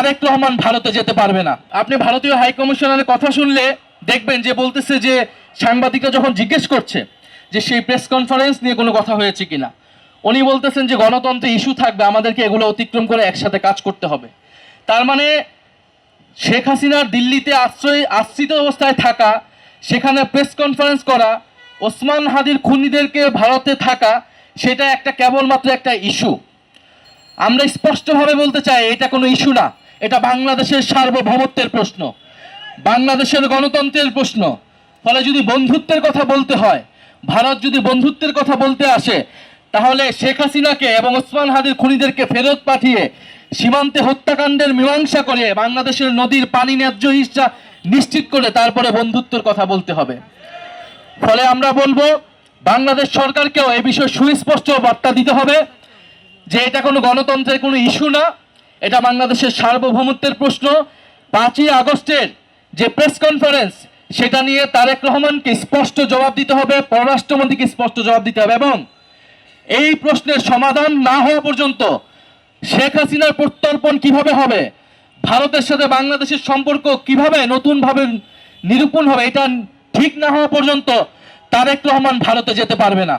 তারেক রহমান ভারতে যেতে পারবে না। আপনি ভারতীয় হাই কমিশনারের কথা শুনলে দেখবেন যে বলতেছে যে সাংবাদিকরা যখন জিজ্ঞেস করছে যে সেই প্রেস কনফারেন্স নিয়ে কোনো কথা হয়েছে কিনা, উনি বলতেছেন যে গণতন্ত্রে ইস্যু থাকবে, আমাদেরকে এগুলো অতিক্রম করে একসাথে কাজ করতে হবে। তার মানে শেখ হাসিনার দিল্লিতে আশ্রিত অবস্থায় থাকা, সেখানে প্রেস কনফারেন্স করা, ওসমান হাদির খুনিদেরকে ভারতে থাকা, সেটা একটা কেবলমাত্র একটা ইস্যু। আমরা স্পষ্টভাবে বলতে চাই এটা কোনো ইস্যু না, এটা বাংলাদেশের সার্বভৌমত্বের প্রশ্ন, বাংলাদেশের গণতন্ত্রের প্রশ্ন। ফলে যদি বন্ধুত্বের কথা বলতে হয়, ভারত যদি বন্ধুত্বের কথা বলতে আসে, তাহলে শেখ হাসিনাকে এবং ওসমান হাদির খুনিদেরকে ফেরত পাঠিয়ে সীমান্তে হত্যাকাণ্ডের মীমাংসা করে বাংলাদেশের নদীর পানি ন্যায্য হিস্সা নিশ্চিত করে তারপরে বন্ধুত্বের কথা বলতে হবে। ফলে আমরা বলবো বাংলাদেশ সরকারকেও এই বিষয়ে সুস্পষ্ট বার্তা দিতে হবে যে এটা কোনো গণতন্ত্রের কোনো ইস্যু না, এটা বাংলাদেশের সার্বভৌমত্বের প্রশ্ন। 5ই আগস্টের যে প্রেস কনফারেন্স, সেটা নিয়ে তারেক রহমানকে স্পষ্ট জবাব দিতে হবে, পররাষ্ট্রমন্ত্রীকে স্পষ্ট জবাব দিতে হবে, এবং এই প্রশ্নের সমাধান না হওয়া পর্যন্ত শেখ হাসিনার প্রত্যর্পণ কিভাবে হবে, ভারতের সাথে বাংলাদেশের সম্পর্ক কিভাবে নতুনভাবে নিরূপণ হবে, এটা ঠিক না হওয়া পর্যন্ত তারেক রহমান ভারতে যেতে পারবে না।